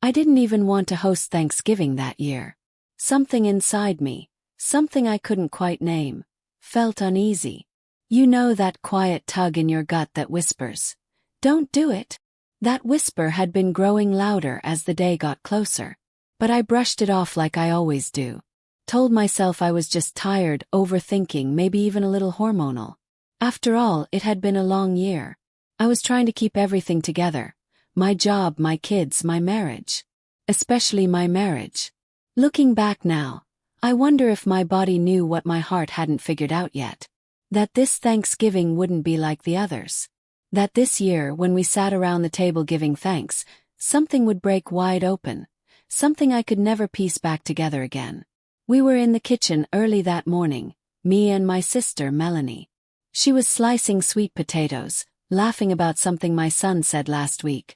I didn't even want to host Thanksgiving that year. Something inside me, something I couldn't quite name, felt uneasy. You know that quiet tug in your gut that whispers, "Don't do it." That whisper had been growing louder as the day got closer. But I brushed it off like I always do. Told myself I was just tired, overthinking, maybe even a little hormonal. After all, it had been a long year. I was trying to keep everything together. My job, my kids, my marriage. Especially my marriage. Looking back now, I wonder if my body knew what my heart hadn't figured out yet. That this Thanksgiving wouldn't be like the others. That this year, when we sat around the table giving thanks, something would break wide open. Something I could never piece back together again. We were in the kitchen early that morning, me and my sister Melanie. She was slicing sweet potatoes, laughing about something my son said last week.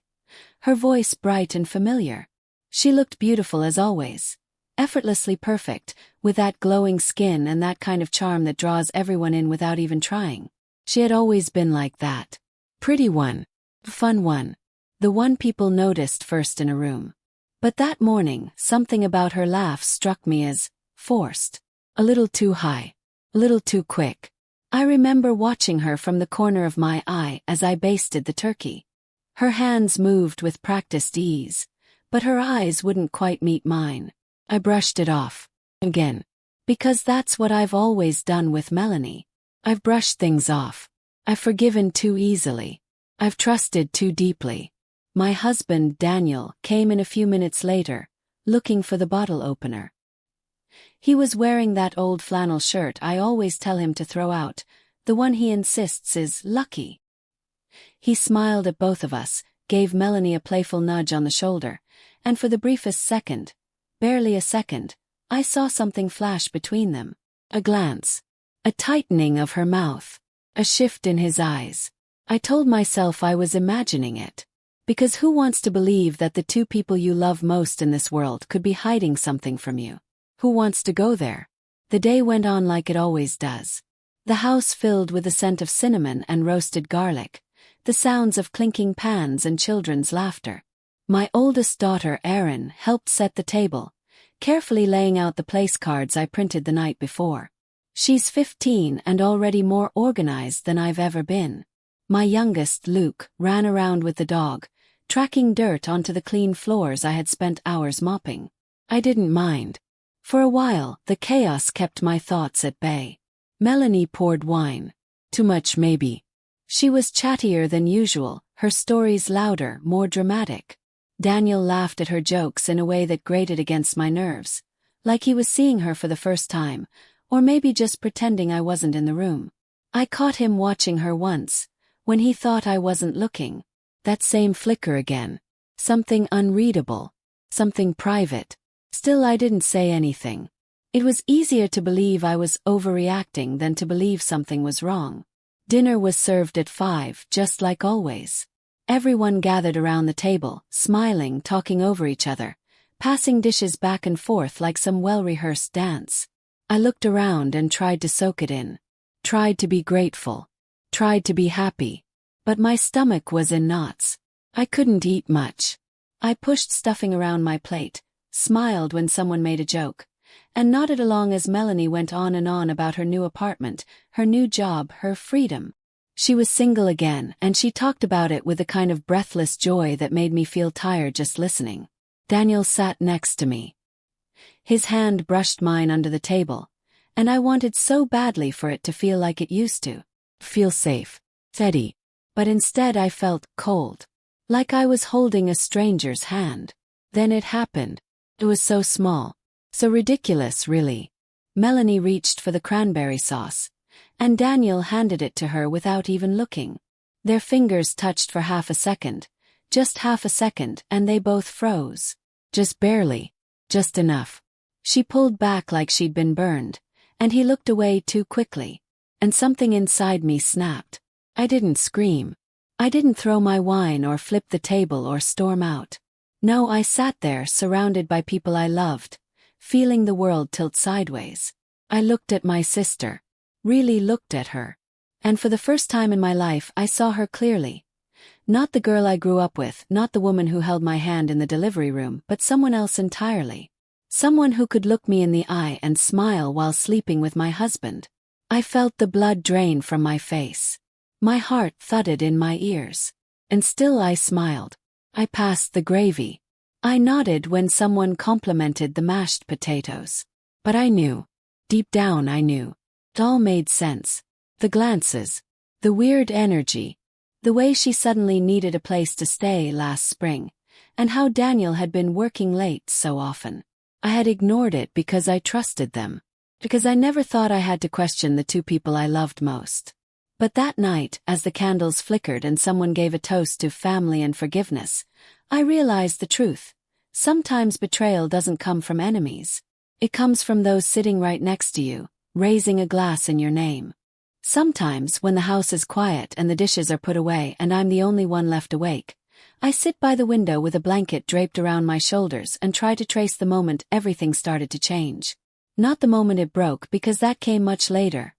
Her voice bright and familiar. She looked beautiful as always. Effortlessly perfect, with that glowing skin and that kind of charm that draws everyone in without even trying. She had always been like that. Pretty one. Fun one. The one people noticed first in a room. But that morning, something about her laugh struck me as forced. A little too high. A little too quick. I remember watching her from the corner of my eye as I basted the turkey. Her hands moved with practiced ease, but her eyes wouldn't quite meet mine. I brushed it off. Again. Because that's what I've always done with Melanie. I've brushed things off. I've forgiven too easily. I've trusted too deeply. My husband, Daniel, came in a few minutes later, looking for the bottle opener. He was wearing that old flannel shirt I always tell him to throw out, the one he insists is lucky. He smiled at both of us, gave Melanie a playful nudge on the shoulder, and for the briefest second, barely a second, I saw something flash between them. A glance. A tightening of her mouth. A shift in his eyes. I told myself I was imagining it. Because who wants to believe that the two people you love most in this world could be hiding something from you? Who wants to go there? The day went on like it always does. The house filled with the scent of cinnamon and roasted garlic, the sounds of clinking pans and children's laughter. My oldest daughter, Erin, helped set the table, carefully laying out the place cards I printed the night before. She's 15 and already more organized than I've ever been. My youngest, Luke, ran around with the dog, tracking dirt onto the clean floors I had spent hours mopping. I didn't mind. For a while, the chaos kept my thoughts at bay. Melanie poured wine. Too much, maybe. She was chattier than usual, her stories louder, more dramatic. Daniel laughed at her jokes in a way that grated against my nerves, like he was seeing her for the first time, or maybe just pretending I wasn't in the room. I caught him watching her once, when he thought I wasn't looking. That same flicker again. Something unreadable. Something private. Still, I didn't say anything. It was easier to believe I was overreacting than to believe something was wrong. Dinner was served at 5, just like always. Everyone gathered around the table, smiling, talking over each other, passing dishes back and forth like some well-rehearsed dance. I looked around and tried to soak it in. Tried to be grateful. Tried to be happy. But my stomach was in knots. I couldn't eat much. I pushed stuffing around my plate, smiled when someone made a joke, and nodded along as Melanie went on and on about her new apartment, her new job, her freedom. She was single again, and she talked about it with a kind of breathless joy that made me feel tired just listening. Daniel sat next to me. His hand brushed mine under the table, and I wanted so badly for it to feel like it used to. Feel safe. Steady. But instead I felt cold. Like I was holding a stranger's hand. Then it happened. It was so small. So ridiculous, really. Melanie reached for the cranberry sauce, and Daniel handed it to her without even looking. Their fingers touched for half a second, just half a second, and they both froze. Just barely. Just enough. She pulled back like she'd been burned, and he looked away too quickly, and something inside me snapped. I didn't scream. I didn't throw my wine or flip the table or storm out. No, I sat there surrounded by people I loved, feeling the world tilt sideways. I looked at my sister. Really looked at her. And for the first time in my life I saw her clearly. Not the girl I grew up with, not the woman who held my hand in the delivery room, but someone else entirely. Someone who could look me in the eye and smile while sleeping with my husband. I felt the blood drain from my face. My heart thudded in my ears. And still I smiled. I passed the gravy. I nodded when someone complimented the mashed potatoes. But I knew. Deep down I knew. It all made sense. The glances. The weird energy. The way she suddenly needed a place to stay last spring. And how Daniel had been working late so often. I had ignored it because I trusted them. Because I never thought I had to question the two people I loved most. But that night, as the candles flickered and someone gave a toast to family and forgiveness, I realized the truth. Sometimes betrayal doesn't come from enemies. It comes from those sitting right next to you, raising a glass in your name. Sometimes, when the house is quiet and the dishes are put away and I'm the only one left awake, I sit by the window with a blanket draped around my shoulders and try to trace the moment everything started to change. Not the moment it broke, because that came much later.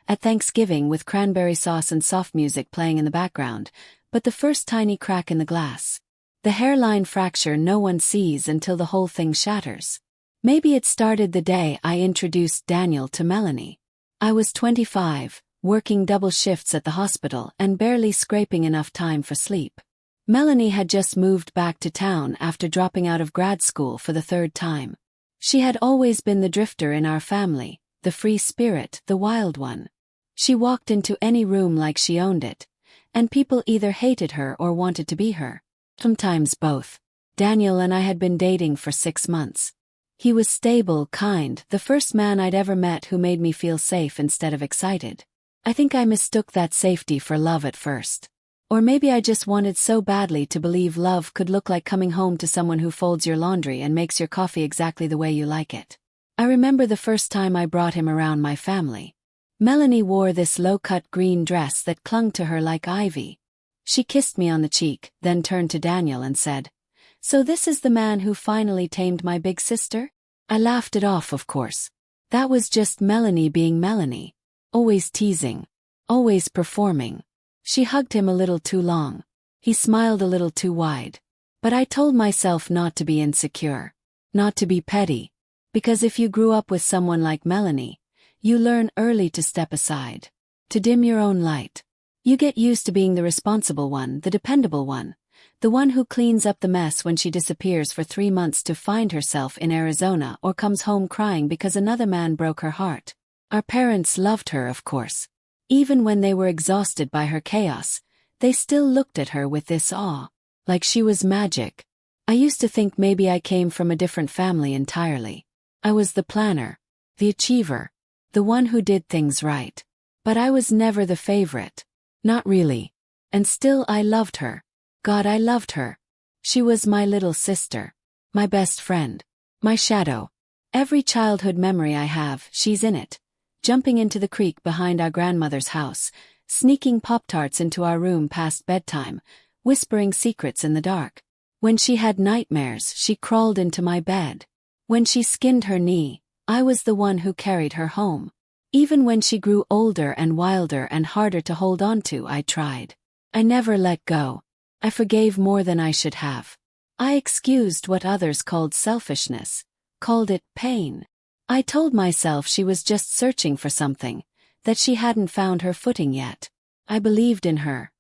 At Thanksgiving with cranberry sauce and soft music playing in the background, but the first tiny crack in the glass. The hairline fracture no one sees until the whole thing shatters. Maybe it started the day I introduced Daniel to Melanie. I was 25, working double shifts at the hospital and barely scraping enough time for sleep. Melanie had just moved back to town after dropping out of grad school for the third time. She had always been the drifter in our family, the free spirit, the wild one. She walked into any room like she owned it, and people either hated her or wanted to be her. Sometimes both. Daniel and I had been dating for 6 months. He was stable, kind, the first man I'd ever met who made me feel safe instead of excited. I think I mistook that safety for love at first. Or maybe I just wanted so badly to believe love could look like coming home to someone who folds your laundry and makes your coffee exactly the way you like it. I remember the first time I brought him around my family. Melanie wore this low-cut green dress that clung to her like ivy. She kissed me on the cheek, then turned to Daniel and said, "So this is the man who finally tamed my big sister?" I laughed it off, of course. That was just Melanie being Melanie. Always teasing. Always performing. She hugged him a little too long. He smiled a little too wide. But I told myself not to be insecure. Not to be petty. Because if you grew up with someone like Melanie, you learn early to step aside. To dim your own light. You get used to being the responsible one, the dependable one. The one who cleans up the mess when she disappears for 3 months to find herself in Arizona or comes home crying because another man broke her heart. Our parents loved her, of course. Even when they were exhausted by her chaos, they still looked at her with this awe. Like she was magic. I used to think maybe I came from a different family entirely. I was the planner. The achiever. The one who did things right. But I was never the favorite. Not really. And still I loved her. God, I loved her. She was my little sister. My best friend. My shadow. Every childhood memory I have, she's in it. Jumping into the creek behind our grandmother's house, sneaking Pop-Tarts into our room past bedtime, whispering secrets in the dark. When she had nightmares, she crawled into my bed. When she skinned her knee, I was the one who carried her home. Even when she grew older and wilder and harder to hold on to, I tried. I never let go. I forgave more than I should have. I excused what others called selfishness, called it pain. I told myself she was just searching for something, that she hadn't found her footing yet. I believed in her.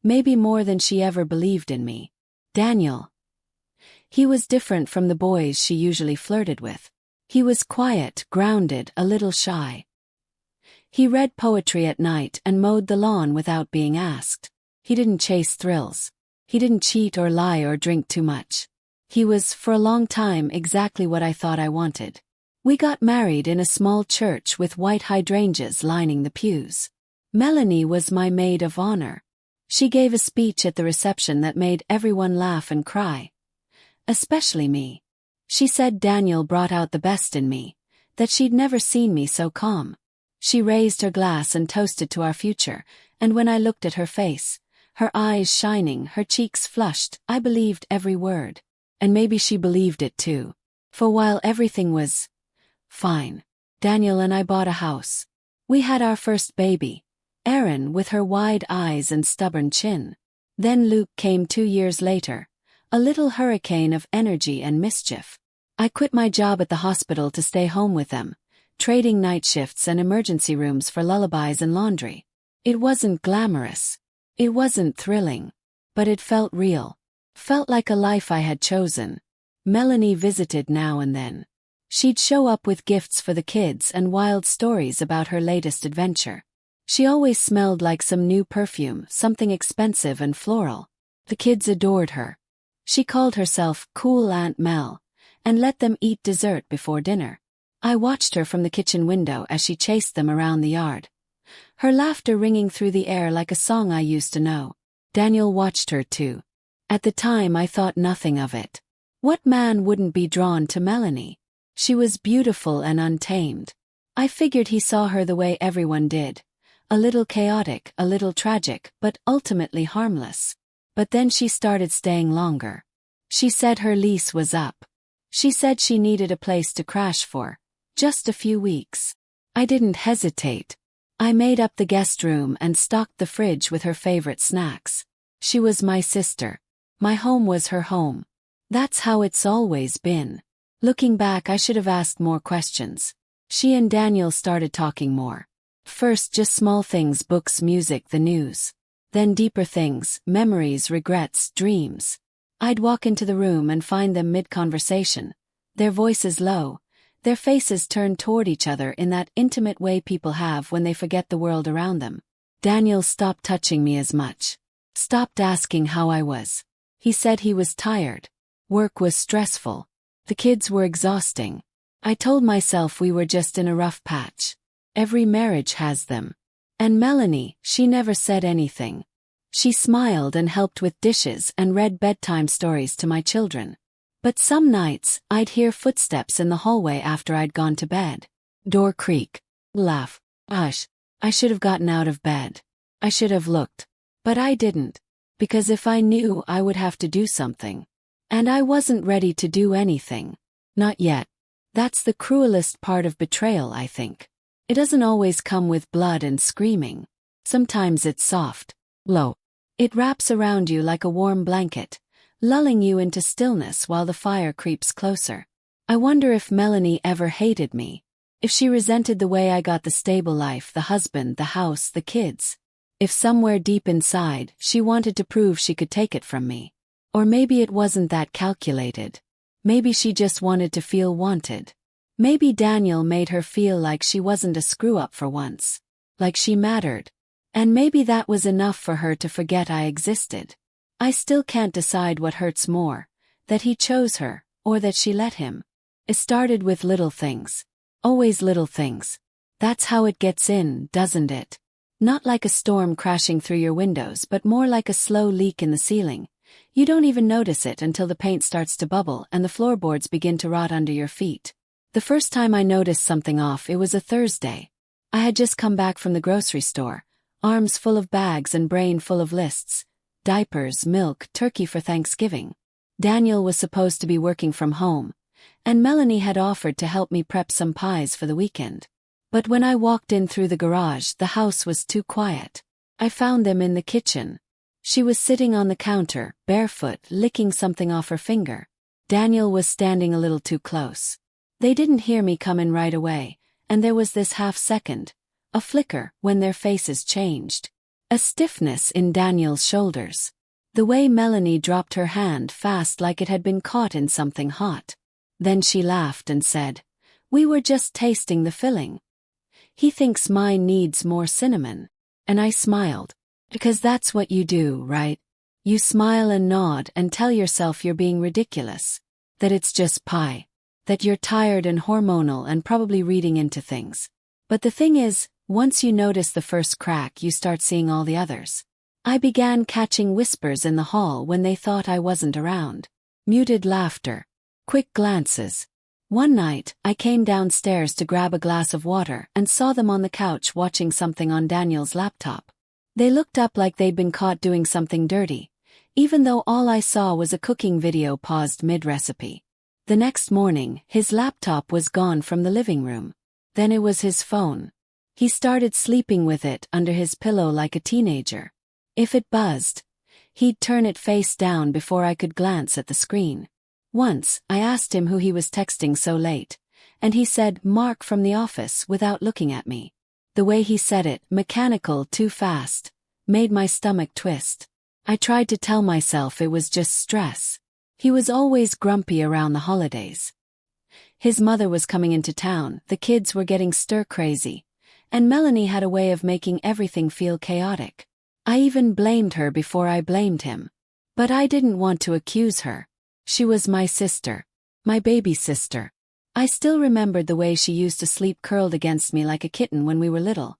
Maybe more than she ever believed in me. Daniel. He was different from the boys she usually flirted with. He was quiet, grounded, a little shy. He read poetry at night and mowed the lawn without being asked. He didn't chase thrills. He didn't cheat or lie or drink too much. He was, for a long time, exactly what I thought I wanted. We got married in a small church with white hydrangeas lining the pews. Melanie was my maid of honor. She gave a speech at the reception that made everyone laugh and cry. Especially me. She said Daniel brought out the best in me, that she'd never seen me so calm. She raised her glass and toasted to our future, and when I looked at her face, her eyes shining, her cheeks flushed, I believed every word. And maybe she believed it too. For while everything was fine, Daniel and I bought a house. We had our first baby, Erin, with her wide eyes and stubborn chin. Then Luke came 2 years later, a little hurricane of energy and mischief. I quit my job at the hospital to stay home with them, trading night shifts and emergency rooms for lullabies and laundry. It wasn't glamorous. It wasn't thrilling. But it felt real. Felt like a life I had chosen. Melanie visited now and then. She'd show up with gifts for the kids and wild stories about her latest adventure. She always smelled like some new perfume, something expensive and floral. The kids adored her. She called herself Cool Aunt Mel, and let them eat dessert before dinner. I watched her from the kitchen window as she chased them around the yard. Her laughter ringing through the air like a song I used to know. Daniel watched her too. At the time I thought nothing of it. What man wouldn't be drawn to Melanie? She was beautiful and untamed. I figured he saw her the way everyone did. A little chaotic, a little tragic, but ultimately harmless. But then she started staying longer. She said her lease was up. She said she needed a place to crash for. Just a few weeks. I didn't hesitate. I made up the guest room and stocked the fridge with her favorite snacks. She was my sister. My home was her home. That's how it's always been. Looking back, I should have asked more questions. She and Daniel started talking more. First, just small things, books, music, the news. Then deeper things, memories, regrets, dreams. I'd walk into the room and find them mid-conversation. Their voices low. Their faces turned toward each other in that intimate way people have when they forget the world around them. Daniel stopped touching me as much. Stopped asking how I was. He said he was tired. Work was stressful. The kids were exhausting. I told myself we were just in a rough patch. Every marriage has them. And Melanie, she never said anything. She smiled and helped with dishes and read bedtime stories to my children. But some nights, I'd hear footsteps in the hallway after I'd gone to bed. Door creak. Laugh. Hush. I should have gotten out of bed. I should have looked. But I didn't. Because if I knew, I would have to do something. And I wasn't ready to do anything. Not yet. That's the cruelest part of betrayal, I think. It doesn't always come with blood and screaming. Sometimes it's soft, low. It wraps around you like a warm blanket, lulling you into stillness while the fire creeps closer. I wonder if Melanie ever hated me. If she resented the way I got the stable life, the husband, the house, the kids. If somewhere deep inside, she wanted to prove she could take it from me. Or maybe it wasn't that calculated. Maybe she just wanted to feel wanted. Maybe Daniel made her feel like she wasn't a screw-up for once. Like she mattered. And maybe that was enough for her to forget I existed. I still can't decide what hurts more, that he chose her, or that she let him. It started with little things. Always little things. That's how it gets in, doesn't it? Not like a storm crashing through your windows, but more like a slow leak in the ceiling. You don't even notice it until the paint starts to bubble and the floorboards begin to rot under your feet. The first time I noticed something off, it was a Thursday. I had just come back from the grocery store, arms full of bags and brain full of lists. Diapers, milk, turkey for Thanksgiving. Daniel was supposed to be working from home, and Melanie had offered to help me prep some pies for the weekend. But when I walked in through the garage, the house was too quiet. I found them in the kitchen. She was sitting on the counter, barefoot, licking something off her finger. Daniel was standing a little too close. They didn't hear me come in right away, and there was this half-second, a flicker, when their faces changed. A stiffness in Daniel's shoulders. The way Melanie dropped her hand fast like it had been caught in something hot. Then she laughed and said, "We were just tasting the filling. He thinks mine needs more cinnamon." And I smiled. Because that's what you do, right? You smile and nod and tell yourself you're being ridiculous. That it's just pie. That you're tired and hormonal and probably reading into things. But the thing is, once you notice the first crack, you start seeing all the others. I began catching whispers in the hall when they thought I wasn't around. Muted laughter. Quick glances. One night, I came downstairs to grab a glass of water and saw them on the couch watching something on Daniel's laptop. They looked up like they'd been caught doing something dirty, even though all I saw was a cooking video paused mid-recipe. The next morning, his laptop was gone from the living room. Then it was his phone. He started sleeping with it under his pillow like a teenager. If it buzzed, He'd turn it face down before I could glance at the screen. Once, I asked him who he was texting so late, and he said, "Mark from the office," without looking at me. The way he said it, mechanical, too fast, made my stomach twist. I tried to tell myself it was just stress. He was always grumpy around the holidays. His mother was coming into town, the kids were getting stir-crazy, and Melanie had a way of making everything feel chaotic. I even blamed her before I blamed him. But I didn't want to accuse her. She was my sister. My baby sister. I still remembered the way she used to sleep curled against me like a kitten when we were little.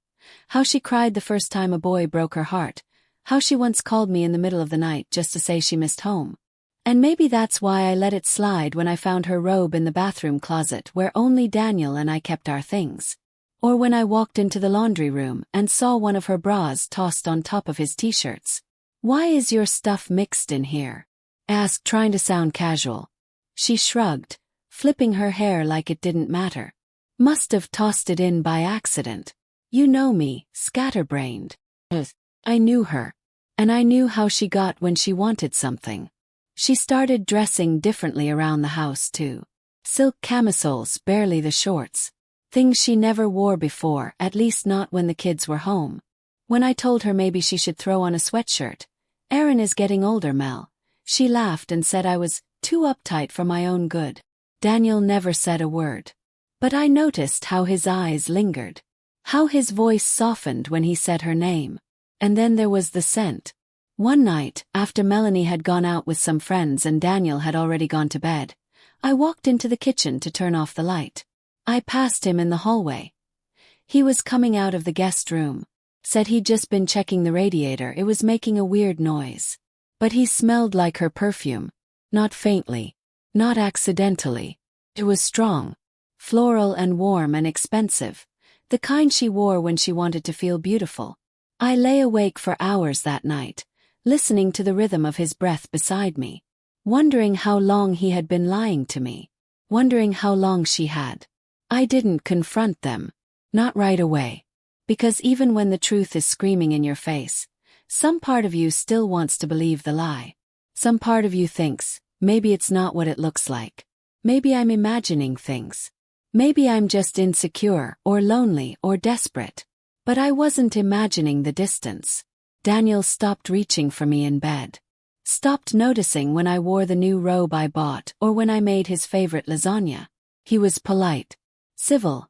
How she cried the first time a boy broke her heart. How she once called me in the middle of the night just to say she missed home. And maybe that's why I let it slide when I found her robe in the bathroom closet where only Daniel and I kept our things. Or when I walked into the laundry room and saw one of her bras tossed on top of his t-shirts. "Why is your stuff mixed in here?" I asked, trying to sound casual. She shrugged, flipping her hair like it didn't matter. "Must have tossed it in by accident. You know me, scatterbrained." I knew her. And I knew how she got when she wanted something. She started dressing differently around the house too. Silk camisoles, barely the shorts. Things she never wore before, at least not when the kids were home. When I told her maybe she should throw on a sweatshirt, "Aaron is getting older, Mel," she laughed and said I was too uptight for my own good. Daniel never said a word. But I noticed how his eyes lingered. How his voice softened when he said her name. And then there was the scent. One night, after Melanie had gone out with some friends and Daniel had already gone to bed, I walked into the kitchen to turn off the light. I passed him in the hallway. He was coming out of the guest room. Said he'd just been checking the radiator, it was making a weird noise. But he smelled like her perfume. Not faintly. Not accidentally. It was strong. Floral and warm and expensive. The kind she wore when she wanted to feel beautiful. I lay awake for hours that night, listening to the rhythm of his breath beside me. Wondering how long he had been lying to me. Wondering how long she had. I didn't confront them. Not right away. Because even when the truth is screaming in your face, some part of you still wants to believe the lie. Some part of you thinks, maybe it's not what it looks like. Maybe I'm imagining things. Maybe I'm just insecure, or lonely, or desperate. But I wasn't imagining the distance. Daniel stopped reaching for me in bed. Stopped noticing when I wore the new robe I bought or when I made his favorite lasagna. He was polite. Civil.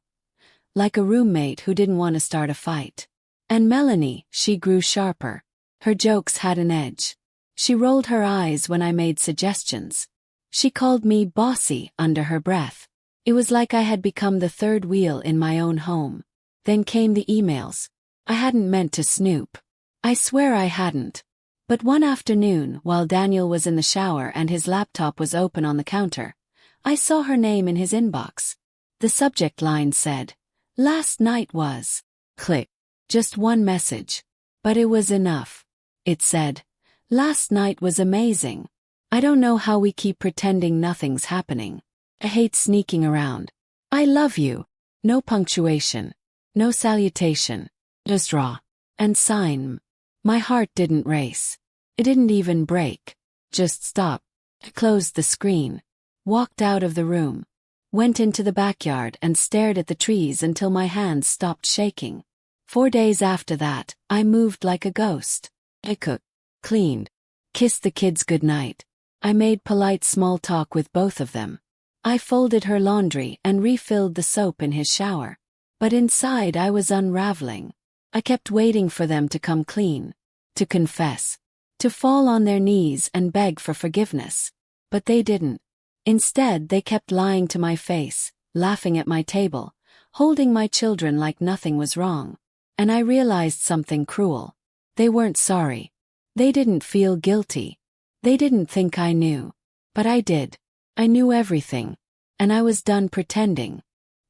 Like a roommate who didn't want to start a fight. And Melanie, she grew sharper. Her jokes had an edge. She rolled her eyes when I made suggestions. She called me bossy under her breath. It was like I had become the third wheel in my own home. Then came the emails. I hadn't meant to snoop. I swear I hadn't. But one afternoon, while Daniel was in the shower and his laptop was open on the counter, I saw her name in his inbox. The subject line said, "Last night was..." Click. Just one message. But it was enough. It said, "Last night was amazing." I don't know how we keep pretending nothing's happening. I hate sneaking around. "I love you." No punctuation. No salutation. Just raw. And sign. My heart didn't race. It didn't even break. Just stop. I closed the screen. Walked out of the room. Went into the backyard and stared at the trees until my hands stopped shaking. 4 days after that, I moved like a ghost. I cooked. Cleaned. Kissed the kids goodnight. I made polite small talk with both of them. I folded her laundry and refilled the soap in his shower. But inside I was unraveling. I kept waiting for them to come clean. To confess. To fall on their knees and beg for forgiveness. But they didn't. Instead, they kept lying to my face, laughing at my table, holding my children like nothing was wrong. And I realized something cruel. They weren't sorry. They didn't feel guilty. They didn't think I knew. But I did. I knew everything. And I was done pretending.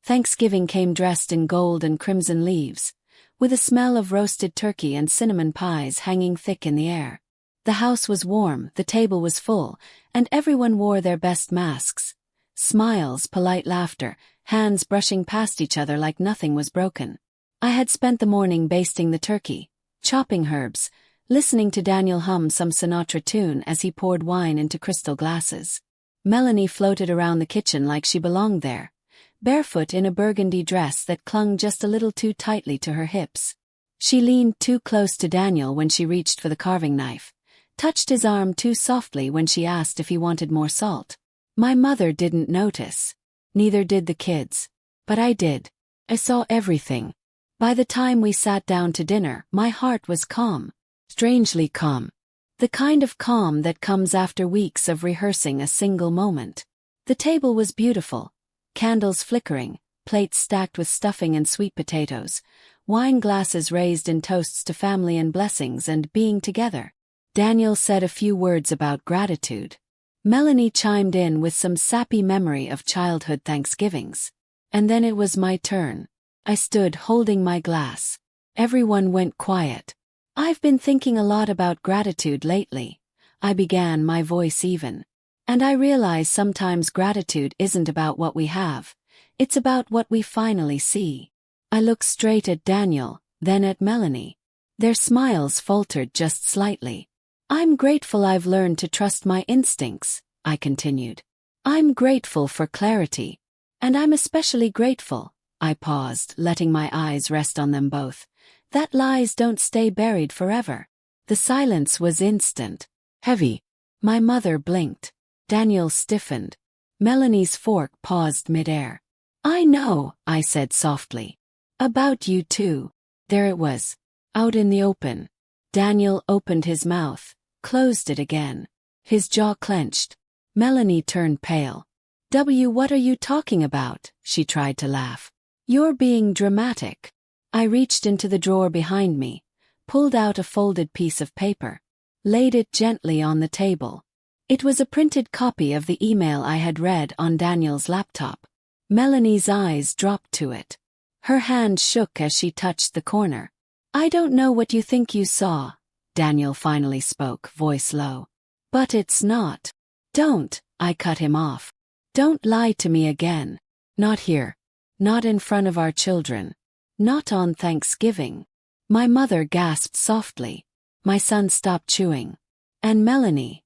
Thanksgiving came dressed in gold and crimson leaves, with a smell of roasted turkey and cinnamon pies hanging thick in the air. The house was warm, the table was full, and everyone wore their best masks. Smiles, polite laughter, hands brushing past each other like nothing was broken. I had spent the morning basting the turkey, chopping herbs, listening to Daniel hum some Sinatra tune as he poured wine into crystal glasses. Melanie floated around the kitchen like she belonged there, barefoot in a burgundy dress that clung just a little too tightly to her hips. She leaned too close to Daniel when she reached for the carving knife, touched his arm too softly when she asked if he wanted more salt. My mother didn't notice. Neither did the kids. But I did. I saw everything. By the time we sat down to dinner, my heart was calm. Strangely calm. The kind of calm that comes after weeks of rehearsing a single moment. The table was beautiful. Candles flickering, plates stacked with stuffing and sweet potatoes, wine glasses raised in toasts to family and blessings and being together. Daniel said a few words about gratitude. Melanie chimed in with some sappy memory of childhood Thanksgivings. And then it was my turn. I stood holding my glass. Everyone went quiet. I've been thinking a lot about gratitude lately. I began, my voice even. And I realize sometimes gratitude isn't about what we have. It's about what we finally see. I looked straight at Daniel, then at Melanie. Their smiles faltered just slightly. I'm grateful I've learned to trust my instincts, I continued. I'm grateful for clarity. And I'm especially grateful, I paused, letting my eyes rest on them both, that lies don't stay buried forever. The silence was instant. Heavy. My mother blinked. Daniel stiffened. Melanie's fork paused midair. I know, I said softly. About you too. There it was. Out in the open. Daniel opened his mouth, closed it again. His jaw clenched. Melanie turned pale. What are you talking about? She tried to laugh. You're being dramatic. I reached into the drawer behind me, pulled out a folded piece of paper, laid it gently on the table. It was a printed copy of the email I had read on Daniel's laptop. Melanie's eyes dropped to it. Her hand shook as she touched the corner. I don't know what you think you saw, Daniel finally spoke, voice low. But it's not. Don't, I cut him off. Don't lie to me again. Not here. Not in front of our children. Not on Thanksgiving. My mother gasped softly. My son stopped chewing. And Melanie.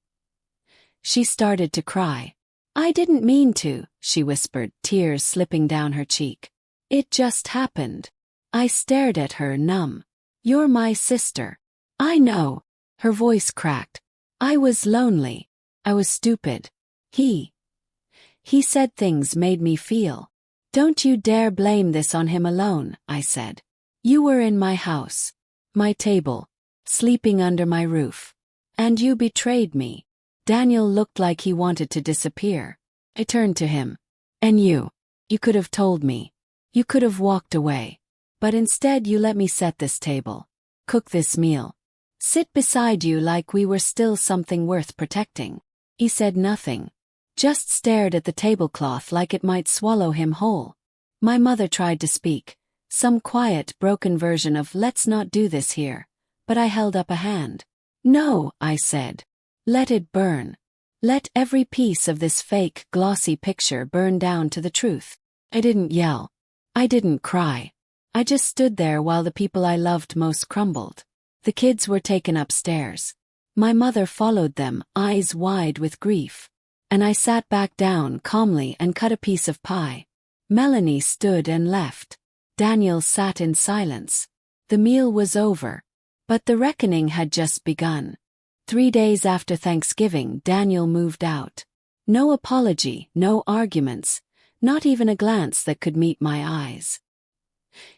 She started to cry. I didn't mean to, she whispered, tears slipping down her cheek. It just happened. I stared at her, numb. You're my sister. I know. Her voice cracked. I was lonely. I was stupid. He said things made me feel. Don't you dare blame this on him alone, I said. You were in my house. My table. Sleeping under my roof. And you betrayed me. Daniel looked like he wanted to disappear. I turned to him. And you could have told me. You could have walked away. But instead you let me set this table. Cook this meal. Sit beside you like we were still something worth protecting. He said nothing. Just stared at the tablecloth like it might swallow him whole. My mother tried to speak, some quiet, broken version of let's not do this here, but I held up a hand. No, I said. Let it burn. Let every piece of this fake, glossy picture burn down to the truth. I didn't yell. I didn't cry. I just stood there while the people I loved most crumbled. The kids were taken upstairs. My mother followed them, eyes wide with grief. And I sat back down calmly and cut a piece of pie. Melanie stood and left. Daniel sat in silence. The meal was over. But the reckoning had just begun. 3 days after Thanksgiving, Daniel moved out. No apology, no arguments, not even a glance that could meet my eyes.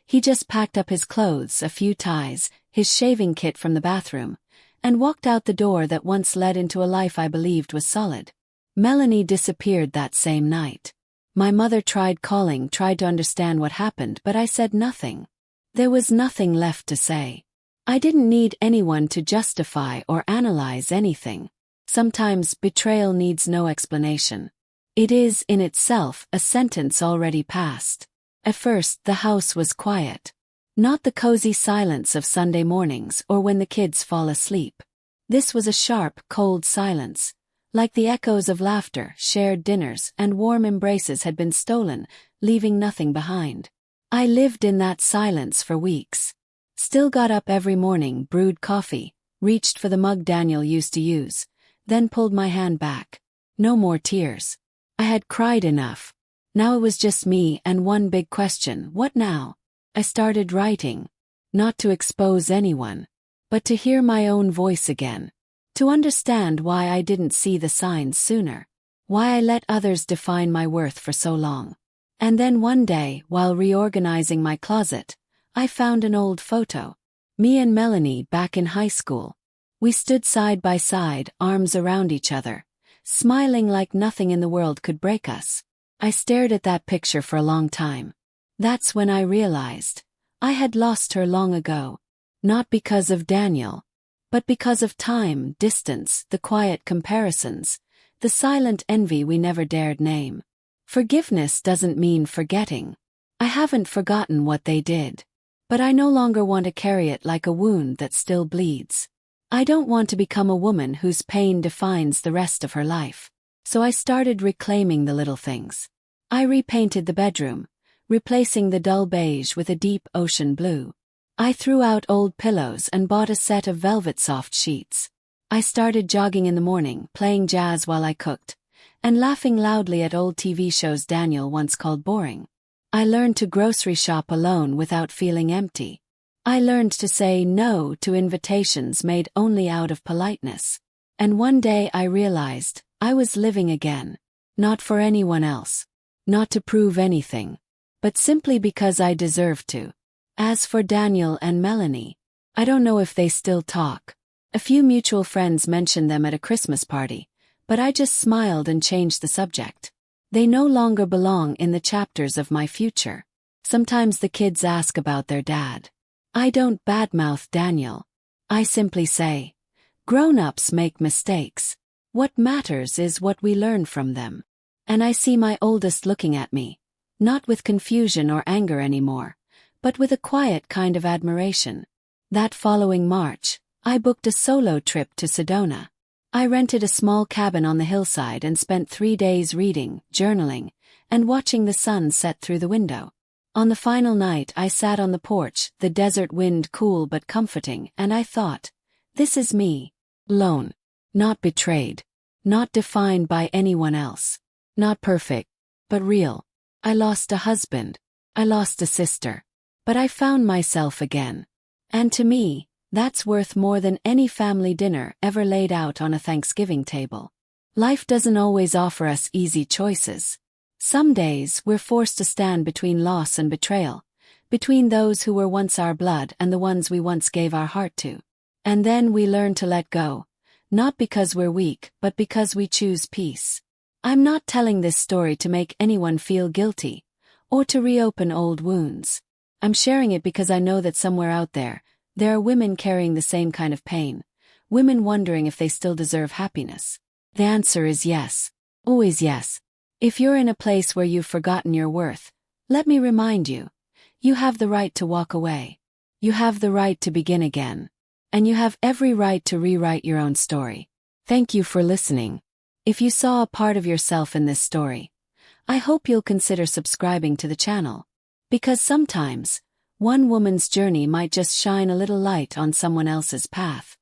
He just packed up his clothes, a few ties, his shaving kit from the bathroom, and walked out the door that once led into a life I believed was solid. Melanie disappeared that same night. My mother tried calling, tried to understand what happened, but I said nothing. There was nothing left to say. I didn't need anyone to justify or analyze anything. Sometimes betrayal needs no explanation. It is, in itself, a sentence already passed. At first, the house was quiet. Not the cozy silence of Sunday mornings or when the kids fall asleep. This was a sharp, cold silence. Like the echoes of laughter, shared dinners, and warm embraces had been stolen, leaving nothing behind. I lived in that silence for weeks. Still got up every morning, brewed coffee, reached for the mug Daniel used to use, then pulled my hand back. No more tears. I had cried enough. Now it was just me and one big question: what now? I started writing. Not to expose anyone, but to hear my own voice again. To understand why I didn't see the signs sooner. Why I let others define my worth for so long. And then one day, while reorganizing my closet, I found an old photo. Me and Melanie back in high school. We stood side by side, arms around each other, smiling like nothing in the world could break us. I stared at that picture for a long time. That's when I realized I had lost her long ago. Not because of Daniel, but because of time, distance, the quiet comparisons, the silent envy we never dared name. Forgiveness doesn't mean forgetting. I haven't forgotten what they did. But I no longer want to carry it like a wound that still bleeds. I don't want to become a woman whose pain defines the rest of her life. So I started reclaiming the little things. I repainted the bedroom, replacing the dull beige with a deep ocean blue. I threw out old pillows and bought a set of velvet soft sheets. I started jogging in the morning, playing jazz while I cooked, and laughing loudly at old TV shows Daniel once called boring. I learned to grocery shop alone without feeling empty. I learned to say no to invitations made only out of politeness. And one day I realized I was living again. Not for anyone else. Not to prove anything. But simply because I deserved to. As for Daniel and Melanie, I don't know if they still talk. A few mutual friends mentioned them at a Christmas party, but I just smiled and changed the subject. They no longer belong in the chapters of my future. Sometimes the kids ask about their dad. I don't badmouth Daniel. I simply say, grown-ups make mistakes. What matters is what we learn from them. And I see my oldest looking at me, not with confusion or anger anymore, but with a quiet kind of admiration. That following March, I booked a solo trip to Sedona. I rented a small cabin on the hillside and spent 3 days reading, journaling, and watching the sun set through the window. On the final night I sat on the porch, the desert wind cool but comforting, and I thought, this is me. Alone. Not betrayed. Not defined by anyone else. Not perfect, but real. I lost a husband. I lost a sister. But I found myself again. And to me, that's worth more than any family dinner ever laid out on a Thanksgiving table. Life doesn't always offer us easy choices. Some days we're forced to stand between loss and betrayal, between those who were once our blood and the ones we once gave our heart to. And then we learn to let go, not because we're weak, but because we choose peace. I'm not telling this story to make anyone feel guilty, or to reopen old wounds. I'm sharing it because I know that somewhere out there are women carrying the same kind of pain, women wondering if they still deserve happiness. The answer is yes. Always yes. If you're in a place where you've forgotten your worth, let me remind you, you have the right to walk away. You have the right to begin again. And you have every right to rewrite your own story. Thank you for listening. If you saw a part of yourself in this story, I hope you'll consider subscribing to the channel. Because sometimes, one woman's journey might just shine a little light on someone else's path.